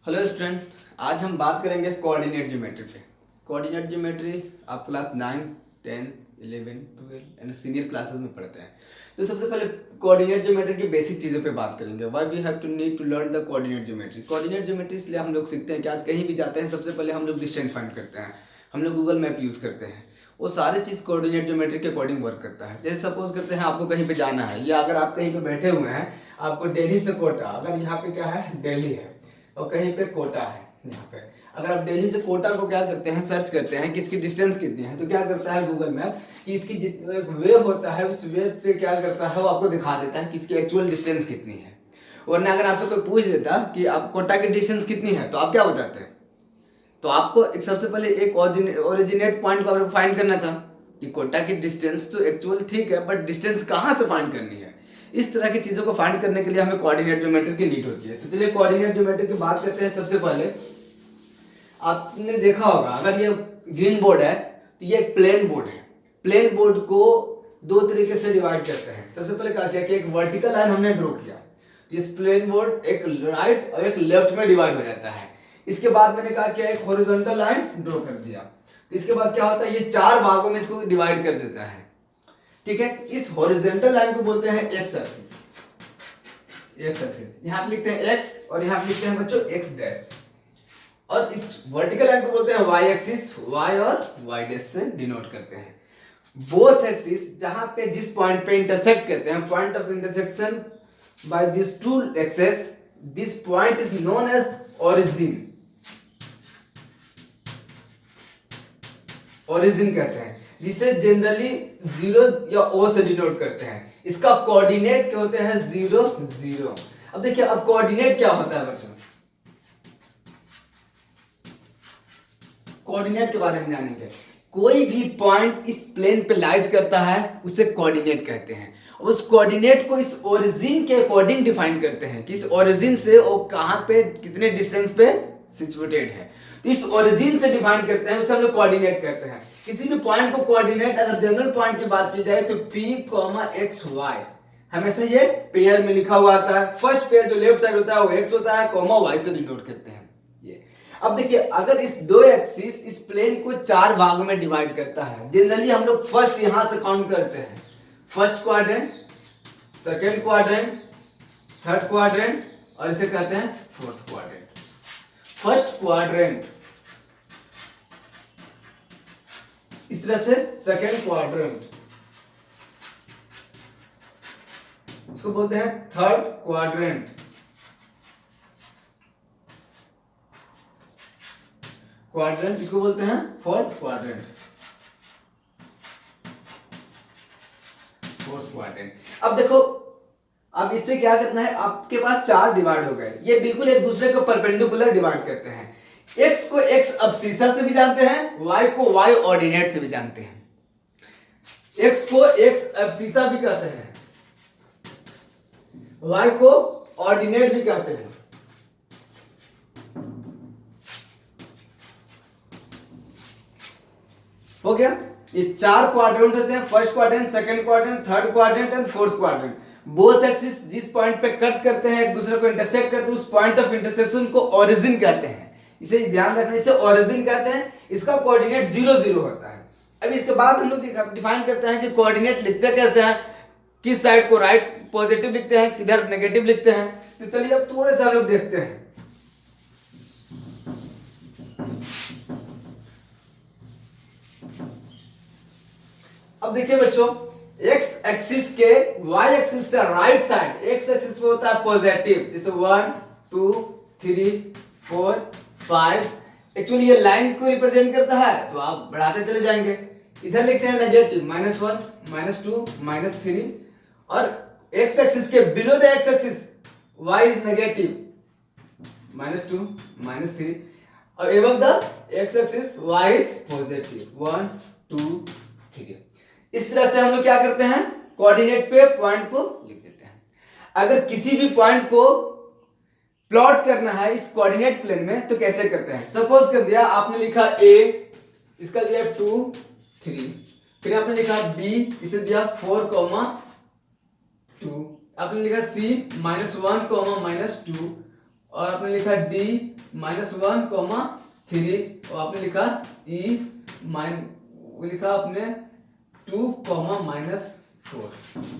Hello student, आज हम बात करेंगे कोऑर्डिनेट ज्योमेट्री पे। कोऑर्डिनेट ज्योमेट्री आप क्लास 9, 10, 11, 12 एंड सीनियर क्लासेस में पढ़ते हैं। तो सबसे पहले कोऑर्डिनेट ज्योमेट्री की बेसिक चीज़ों पे बात करेंगे। Why we have to need to learn the coordinate geometry. Coordinate geometry इसलिए हम लोग सीखते हैं कि आज कहीं भी जाते हैं सबसे पहले हम लोग डिस्टेंस फाइंड करते हैं, हम लोग गूगल मैप यूज़ करते हैं। वो सारे चीज़ कोऑर्डिनेट ज्योमेट्री के अकॉर्डिंग वर्क करता है। जैसे सपोज करते हैं आपको कहीं पे जाना है, या अगर आप कहीं पे बैठे हुए हैं, आपको दिल्ली से कोटा, अगर यहाँ पे क्या है दिल्ली है और कहीं पे कोटा है, यहाँ पे अगर आप दिल्ली से कोटा को क्या करते हैं सर्च करते हैं कि इसकी डिस्टेंस कितनी है, तो क्या करता है गूगल मैप कि इसकी एक वेव होता है, उस वेव पे क्या करता है वो आपको दिखा देता है कि इसकी एक्चुअल डिस्टेंस कितनी है। वरना अगर आपसे कोई पूछ देता कि आप कोटा की डिस्टेंस कितनी है तो आप क्या बताते हैं? तो आपको एक सबसे पहले एक ओरिजिनेट पॉइंट को आपको फाइंड करना था कि कोटा की डिस्टेंस तो एक्चुअल ठीक है, बट डिस्टेंस कहाँ से फाइंड करनी है। इस तरह की चीज़ों को फाइंड करने के लिए हमें कोऑर्डिनेट ज्योमेट्री की नीड होती है। तो चलिए कोऑर्डिनेट ज्योमेट्री की बात करते हैं। सबसे पहले आपने देखा होगा, अगर ये ग्रीन बोर्ड है तो ये एक प्लेन बोर्ड है। प्लेन बोर्ड को दो तरीके से डिवाइड करते हैं। सबसे पहले क्या किया कि एक वर्टिकल लाइन हमने ड्रॉ किया, इस प्लेन बोर्ड एक राइट और एक लेफ्ट में डिवाइड हो जाता है। इसके बाद मैंने कहा कि एक हॉरिजॉन्टल लाइन ड्रॉ कर दिया। तो इसके बाद क्या होता है, ये चार भागों में इसको डिवाइड कर देता है। ठीक है, इस हॉरिजॉन्टल लाइन को बोलते हैं एक्स एक्सिस। एक्स एक्सिस यहां पे लिखते हैं एक्स और यहां पे लिखते हैं बच्चों एक्स डैश। और इस वर्टिकल लाइन को बोलते हैं वाई एक्सिस, वाई और वाई डैश से डिनोट करते हैं। बोथ एक्सिस जहां पे जिस पॉइंट पे इंटरसेक्ट करते हैं, point of intersection by this two axes, this point is known as origin. Origin कहते हैं, जिसे जनरली जीरो या ओ से डिनोट करते हैं। इसका कोऑर्डिनेट क्या होते हैं, 0 0। अब देखिए, अब कोऑर्डिनेट क्या होता है बच्चों, कोऑर्डिनेट के बारे में जानेंगे। कोई भी पॉइंट इस प्लेन पे लाइज करता है उसे कोऑर्डिनेट कहते हैं। उस कोऑर्डिनेट को इस ओरिजिन के अकॉर्डिंग डिफाइन करते हैं कि इस ओरिजिन से वो कहां पे कितने डिस्टेंस पे सिचुएटेड है। तो इस ओरिजिन से डिफाइन करते हैं, उसे हम लोग कोऑर्डिनेट करते हैं। किसी भी पॉइंट को कोऑर्डिनेट, अगर जनरल पॉइंट की बात की जाए तो P, x, y हमेशा ये पेयर में लिखा हुआ आता है। फर्स्ट पेयर जो लेफ्ट साइड होता है वो x होता है, कॉमा y से डिनोट करते हैं ये। अब देखिए, अगर इस दो एक्सिस इस प्लेन को चार भागों में डिवाइड करता है, जनरली हम लोग फर्स्ट यहां से काउंट करते हैं, first quadrant, second quadrant, third quadrant और इसे कहते हैं फोर्थ क्वाड्रेंट। फर्स्ट क्वाड्रेंट, इस तरह से सेकेंड क्वाड्रेंट, इसको बोलते हैं थर्ड क्वाड्रेंट, क्वाड्रेंट इसको बोलते हैं फोर्थ क्वाड्रेंट, फोर्थ क्वाड्रेंट। अब देखो, अब इस पे क्या करना है, आपके पास चार डिवाइड हो गए, ये बिल्कुल एक दूसरे को परपेंडिकुलर डिवाइड करते हैं। x को x अब्सिसा से भी जानते हैं, y को y ऑर्डिनेट से भी जानते हैं। x को x अब्सिसा भी कहते हैं, y को ऑर्डिनेट भी कहते हैं। हो गया, ये चार क्वाड्रेंट होते हैं, first quadrant, second quadrant, third quadrant and fourth quadrant. Both axis जिस पॉइंट पे कट करते हैं, एक दूसरे को इंटरसेक्ट करते हैं, उस पॉइंट ऑफ इंटरसेक्शन को ओरिजिन कहते हैं। इसे ध्यान रखना, इसे ओरिजिन कहते हैं। इसका कोऑर्डिनेट 0 0 होता है। अब इसके बाद हम लोग डिफाइन करते हैं कि कोऑर्डिनेट लिखते कैसे हैं, किस साइड को राइट पॉजिटिव लिखते हैं, किधर नेगेटिव लिखते हैं। तो चलिए अब थोड़े से हम लोग देखते हैं। अब देखिए बच्चों, x एक्सिस के y एक्सिस से राइट साइड, x एक्सिस पे होता है पॉजिटिव, जैसे 1 2 3 4 5। एक्चुअली ये लाइन को रिप्रेजेंट करता है, तो आप बढ़ाते चले जाएंगे। इधर लिखते हैं नेगेटिव, -1 -2 -3। और x एक्सिस के below the x axis y is negative, -2 -3। और above the x axis y is positive, 1 2 3। इस तरह से हम लोग क्या करते हैं, कोऑर्डिनेट पे पॉइंट को लिख देते हैं। अगर किसी भी पॉइंट को प्लॉट करना है इस कोऑर्डिनेट प्लेन में तो कैसे करते हैं। सपोज कर दिया आपने लिखा a, इसका दिया 2 3, फिर आपने लिखा b, इसे दिया 4 2, आपने लिखा c -1 -2 और आपने लिखा d -1, 3 और आपने लिखा e लिखा आपने 2, -4।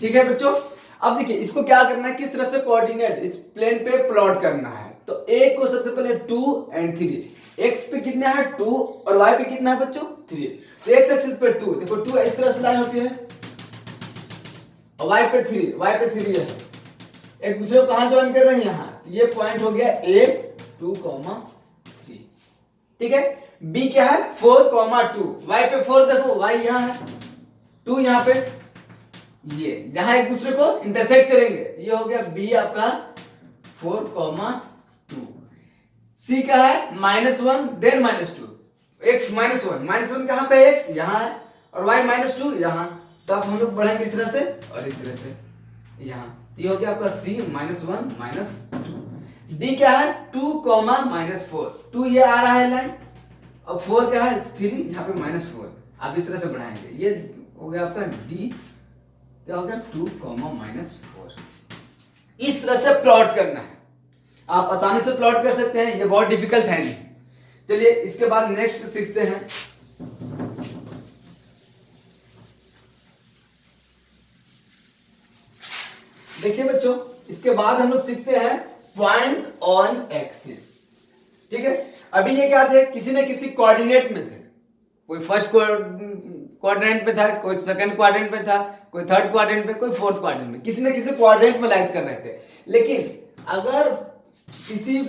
ठीक है बच्चों, अब देखिए इसको क्या करना है, किस तरह से कोऑर्डिनेट इस प्लेन पे प्लॉट करना है। तो a को सबसे पहले 2 और 3, x पे कितना है 2 और y पे कितना है बच्चों 3। तो x एक्सिस पे 2, देखो 2 इस तरह से लाइन होती है और y पे 3 है, एक दूसरे को कहां ज्वाइन कर रहे हैं यहाँ, ये पॉइंट हो गया a 2, 3। ठीक है, b क्या है 4, 2, y पे 4 देखो, y यहाँ है, 2 यहाँ पे, ये जहां एक दूसरे को इंटरसेक्ट करेंगे, ये हो गया b आपका 4, 2। c का है -1 देन -2, x -1 कहां पे है, x यहाँ है और y -2 यहाँ। तो अब हम लोग बढ़ेंगे इस तरह से और इस तरह से यहाँ, ये हो गया आपका c -1 -2। d क्या है 2, -4, 2 ये आ रहा है लाइन, अब 4 क्या है 3, यहाँ पे -4, आप इस तरह से बढ़ाएंगे, ये हो गया आपका d क्या हो गया 2, -4। इस तरह से प्लॉट करना है, आप आसानी से प्लॉट कर सकते हैं, ये बहुत डिफिकल्ट है नहीं। चलिए इसके बाद नेक्स्ट सीखते हैं। देखिए बच्चों, इसके बाद हम लोग सीखते हैं पॉइंट ऑन एक्सिस। ठीक है, अभी ये क्या थे, किसी न किसी कोऑर्डिनेट में थे, कोई फर्स्ट क्वाड्रेंट पे था, कोई सेकंड क्वाड्रेंट पे था, कोई थर्ड क्वाड्रेंट पे, कोई फोर्थ क्वाड्रेंट में, किसी न किसी क्वाड्रेंट में लाइज कर रहे थे। लेकिन अगर किसी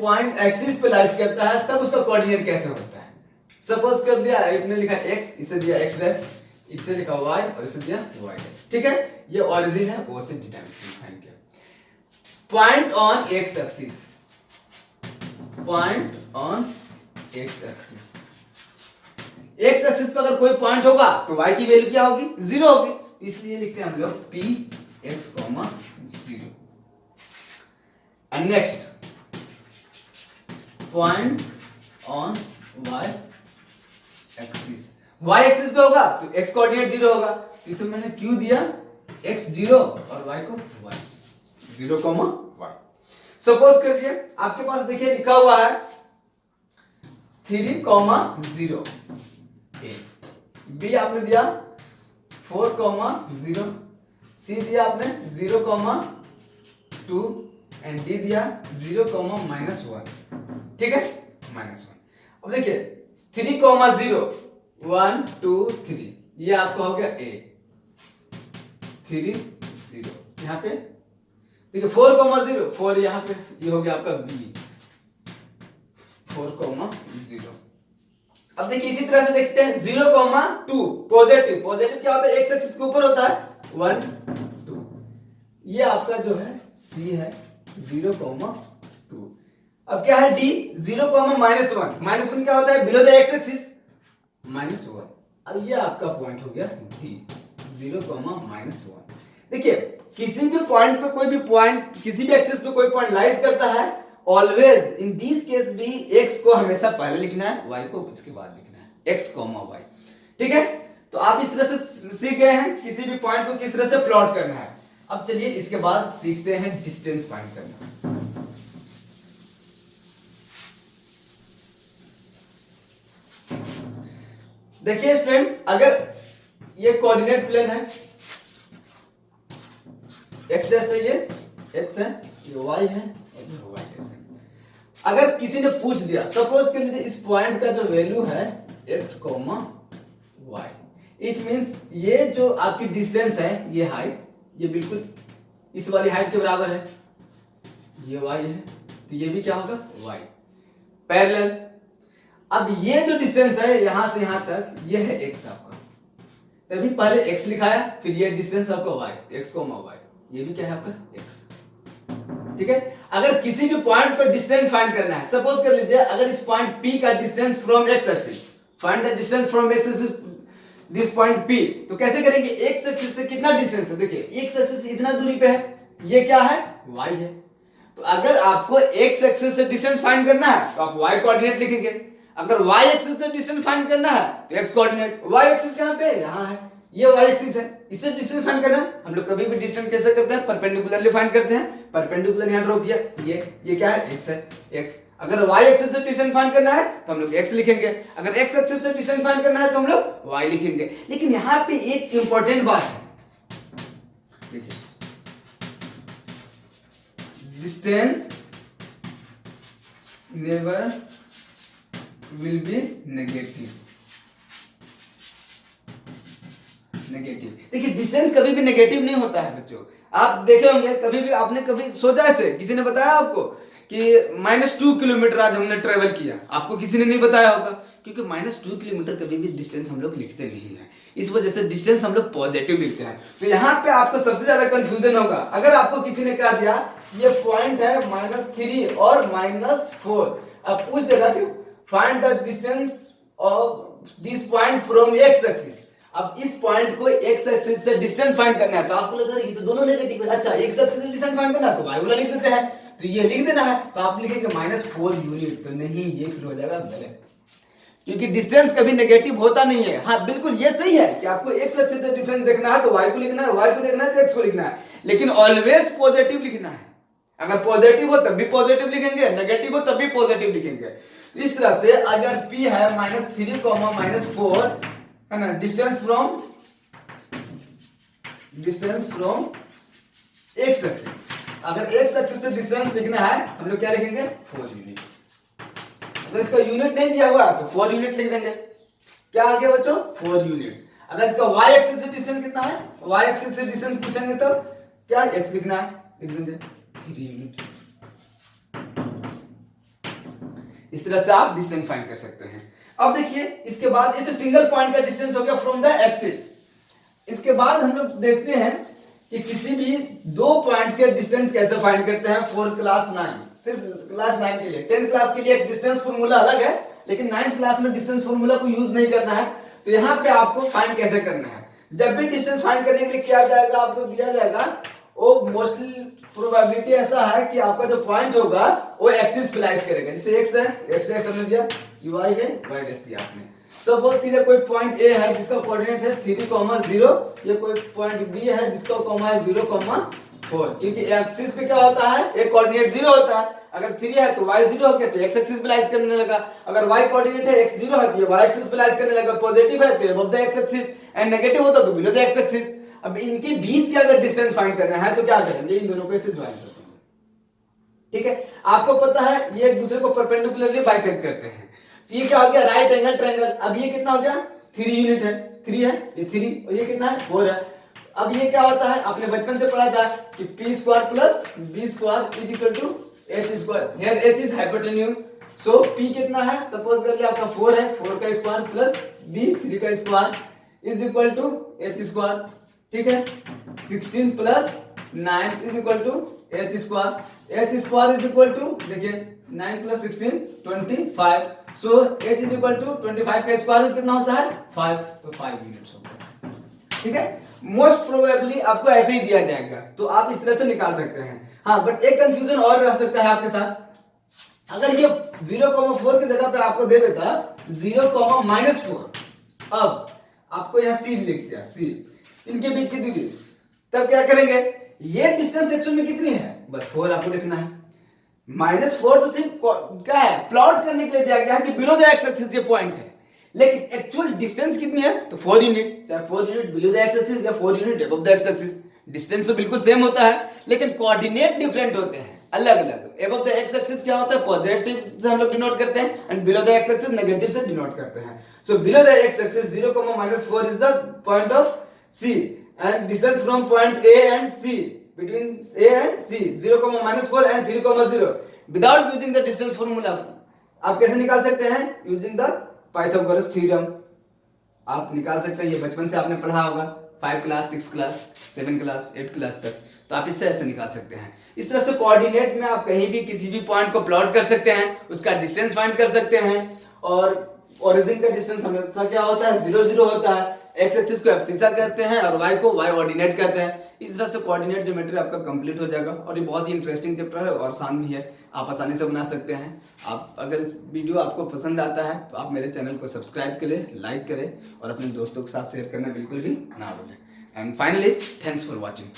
पॉइंट एक्सिस पे लाइज करता है तब उसका कोऑर्डिनेट कैसे होता है। सपोज कर दिया इसने लिखा x, इसे दिया x डैश, इसे लिखा y और इसे दिया y डैश। ठीक है, ये ओरिजिन है, वो से डिफाइन किया। Point on x axis, point on x axis, x axis पर अगर कोई पॉइंट होगा तो y की वैल्यू क्या होगी 0 होगी, इसलिए लिखते हैं हम लोग p x, 0। And next point on y axis, y axis पे होगा तो x कोऑर्डिनेट 0 होगा, इसमें मैंने क्यों दिया x 0 और y को y, 0, y। सपोज करिए आपके पास देखिए लिखा हुआ है 3, 0 a, b आपने दिया 4, 0, c दिया आपने 0, 2 एंड d दिया 0, -1। ठीक है, -1। अब देखिए 3, 0, 1, 2, 3, ये आपका हो गया a, 3, 0 यहाँ पे, देखिए 4, 0, 4 यहाँ पे, ये हो गया आपका b, 4, 0। अब देखिए इसी तरह से देखते हैं 0, 2 पॉजिटिव, पॉजिटिव क्या होता है x एक्सिस के ऊपर होता है 1, 2, ये आपका जो है c है 0, 2। अब क्या है d 0, -1, -1 क्या होता है बिलो द x एक्सिस -1। अब ये आपका पॉइंट हो गया d 0, -1। देखिए किसी भी पॉइंट पे कोई भी पॉइंट, किसी भी एक्सिस पे कोई पॉइंट लाइज करता है, ऑलवेज इन दिस केस भी x को हमेशा पहले लिखना है, y को इसके बाद लिखना है, x, y। ठीक है, तो आप इस तरह से सीख गए हैं किसी भी पॉइंट को किस तरह से प्लॉट करना है। अब चलिए इसके बाद सीखते हैं डिस्टेंस फाइंड करना। देखिए स्टूडेंट, अगर ये कोऑर्डिनेट प्लेन है, x डैश है, ये x है, ये y है और ये y डैश है। अगर किसी ने पूछ दिया, सपोज कर लीजिए इस पॉइंट का जो वैल्यू है x, y, इट मींस ये जो आपकी डिस्टेंस है, ये हाइट, ये बिल्कुल इस वाली हाइट के बराबर है, ये y है, तो ये भी क्या होगा y पैरेलल। अब ये जो डिस्टेंस है यहां से यहां तक, ये है x आपका, तभी पहले x लिखाया, फिर ये डिस्टेंस आपका y, x, y, ये भी क्या है आपका x। ठीक है, अगर किसी भी पॉइंट पर डिस्टेंस फाइंड करना है, सपोज कर लीजिए अगर इस पॉइंट P का distance from x axis, find the distance from x axis this point P, तो कैसे करेंगे, x एक्सिस से कितना डिस्टेंस है, देखिए x एक्सिस से इतना दूरी पे है, ये क्या है y है। तो अगर आपको x एक्सिस से डिस्टेंस फाइंड करना है तो आप y कोऑर्डिनेट लिखेंगे, अगर y एक्सिस से डिस्टेंस फाइंड करना है तो x कोऑर्डिनेट, y एक्सिस कहां पे है, यहां है, ये वाई एक्सिस है, इससे डिस्टेंस फाइंड करना है। हम लोग कभी भी डिस्टेंस कैसे करते हैं, परपेंडिकुलरली फाइंड करते हैं। परपेंडिकुलर यहां ड्रॉ किया, ये क्या है, एक्स है, एक्स। अगर वाई एक्सिस से डिस्टेंस फाइंड करना है तो हम लोग एक्स लिखेंगे, अगर एक्स एक्सिस से डिस्टेंस फाइंड करना है तो हम लोग वाई लिखेंगे। लेकिन यहां पे एक इंपॉर्टेंट बात है, देखिए distance never will be negative. देखिए डिस्टेंस कभी भी नेगेटिव नहीं होता है बच्चों। आप देखे होंगे, कभी भी आपने कभी सोचा ऐसे, किसी ने बताया आपको कि -2 किलोमीटर आज हमने ट्रेवल किया, आपको किसी ने नहीं बताया होगा, क्योंकि -2 किलोमीटर कभी भी डिस्टेंस हम लोग लिखते नहीं है, इस वजह से डिस्टेंस हम लोग पॉजिटिव लिखते हैं। तो यहाँ पे आपको सबसे ज्यादा कंफ्यूजन होगा अगर आपको किसी ने कह दिया ये पॉइंट है -3 और -4, अब पूछ देगा कि find the distance of this point from x axis. अब इस पॉइंट को एक्स एक्सिस से डिस्टेंस फाइंड करना है, तो आपको लगा ये तो दोनों नेगेटिव है, अच्छा एक्स एक्सिस से डिस्टेंस फाइंड करना है तो वाई वाला लिख देते हैं, तो ये लिख देना है, तो आप लिखेंगे -4 यूनिट, तो नहीं, ये फिर हो जाएगा गलत, क्योंकि डिस्टेंस कभी नेगेटिव होता नहीं है। हाँ बिल्कुल ये सही है कि आपको एक्स एक्सिस से डिस्टेंस देखना है तो वाई को लिखना है, वाई को देखना है तो एक्स को लिखना है, लेकिन ऑलवेज पॉजिटिव लिखना है। अगर पॉजिटिव हो तब भी पॉजिटिव लिखेंगे, नेगेटिव हो तब भी पॉजिटिव लिखेंगे। इस तरह से अगर P है -3, -4 है ना, डिस्टेंस फ्रॉम एक्स एक्सिस, अगर एक्स एक्सिस से डिस्टेंस लिखना है हम लोग क्या लिखेंगे, 4 यूनिट। अगर इसका यूनिट नहीं दिया हुआ तो 4 यूनिट लिख देंगे। क्या आ गया बच्चों, 4 यूनिट्स। अगर इसका y एक्सिस से डिस्टेंस कितना है, y एक्सिस से डिस्टेंस पूछेंगे तब क्या x लिखना है, लिख देंगे 3 यूनिट। इस तरह से आप डिस्टेंस फाइंड कर सकते हैं। अब देखिए इसके बाद ये तो सिंगल पॉइंट का डिस्टेंस हो गया फ्रॉम द एक्सिस। इसके बाद हम लोग देखते हैं कि किसी भी दो पॉइंट्स के डिस्टेंस कैसे फाइंड करते हैं फॉर क्लास 9, सिर्फ क्लास 9 के लिए। 10th क्लास के लिए एक डिस्टेंस फॉर्मूला अलग है, लेकिन 9th क्लास में डिस्टेंस फॉर्मूला को यूज नहीं करना है। तो यहाँ पे आपको फाइंड कैसे करना है, जब भी डिस्टेंस फाइंड करने के लिए क्या जाएगा, आपको दिया जाएगा, वो मोस्टली प्रोबेबिलिटी ऐसा है कि आपका जो पॉइंट होगा वो एक्सिस पे लाइज करेगा। जैसे x है, x हमने दिया, y है, y डैश दिया आपने। सपोज कीजिए कोई पॉइंट A है जिसका कोऑर्डिनेट है 3,0, ये कोई पॉइंट B है जिसका कॉमा है 0,4, क्योंकि एक्सिस पे क्या होता है, एक कोऑर्डिनेट 0 होता है। अगर 3 है तो y 0 हो गया तो x एक्सिस पे लाइज करने लगा। अगर y कोऑर्डिनेट है x 0 है तो ये y एक्सिस पे लाइज करने लगा। पॉजिटिव है तो above the x axis and negative होता तो बिलो द x एक्सिस। अब इनके बीच का अगर डिस्टेंस फाइंड करना है तो क्या करेंगे, इन दोनों को ऐसे ज्वाइन कर देंगे। ठीक है, आपको पता है ये एक दूसरे को परपेंडिकुलरली बाइसेक्ट करते हैं। तो ये क्या हो गया, राइट एंगल ट्रायंगल। अब ये कितना हो गया, 3 यूनिट है, 3 है, ये 3 और ये कितना है, 4 है। अब ये क्या होता है, आपने बचपन से पढ़ा था कि p² + b² = h²। Here h is hypotenuse, so p कितना है, सपोज कर लिया आपका 4 है, 4 का स्क्वायर प्लस b 3 का square is equal to h²। ठीक है, 16 + 9 = h²। h² is equal to, देखिए 9 + 16 25, so h is equal to 25 का स्क्वायर रूट कितना होता है, 5, तो 5 यूनिट्स हो गया। ठीक है, मोस्ट प्रोबेबली आपको ऐसे ही दिया जाएगा, तो आप इस तरह से निकाल सकते हैं। हाँ बट एक कंफ्यूजन और रह सकता है आपके साथ, अगर ये 0,4 की जगह पे आपको दे देता 0,-4, अब आपको यहाँ c लिख दिया, c इनके बीच की दूरी, तब क्या करेंगे, ये डिस्टेंस एक्चुअल में कितनी है, बस 4 आपको देखना है। -4 तो सिर्फ क्या है, प्लॉट करने के लिए दिया गया है कि बिलो द एक्स एक्सिस ये पॉइंट है, लेकिन एक्चुअल डिस्टेंस कितनी है, तो 4 यूनिट, चाहे 4 unit below the x axis या 4 unit above the x axis. Distance तो बिल्कुल सेम होता है, लेकिन कोऑर्डिनेट डिफरेंट होते हैं, अलग अलग। अबव द एक्स एक्सिस क्या होता है, पॉजिटिव से हम लोग डिनोट करते हैं, and below the x axis negative से डिनोट करते हैं। So below the x axis 0,-4 is the point of C, and distance from point A and C, between A and C 0,-4 and 3,0 without using the distance formula। आप कैसे निकाल सकते हैं, using the Pythagoras theorem आप निकाल सकते हैं। ये बचपन से आपने पढ़ा होगा, 5 क्लास, 6 क्लास, 7 क्लास, 8 क्लास तक, तो आप इससे ऐसे निकाल सकते हैं। इस तरह से कोऑर्डिनेट में आप कहीं भी किसी भी पॉइंट को प्लॉट कर सकते हैं, उसका डिस्टेंस फाइंड कर सकते हैं। और ओरिजिन का डिस्टेंस हमेशा क्या होता है, 0, 0 होता है। एक्स एक्सिस को एब्सिसा कहते हैं और वाई को वाई ऑर्डिनेट कहते हैं। इस तरह से कोऑर्डिनेट ज्योमेट्री आपका कंप्लीट हो जाएगा और ये बहुत ही इंटरेस्टिंग चैप्टर है और आसान भी है, आप आसानी से बना सकते हैं। आप अगर इस वीडियो आपको पसंद आता है तो आप मेरे चैनल को सब्सक्राइब करें, लाइक करें और अपने दोस्तों के साथ शेयर करना बिल्कुल भी ना भूलें। And finally thanks for watching.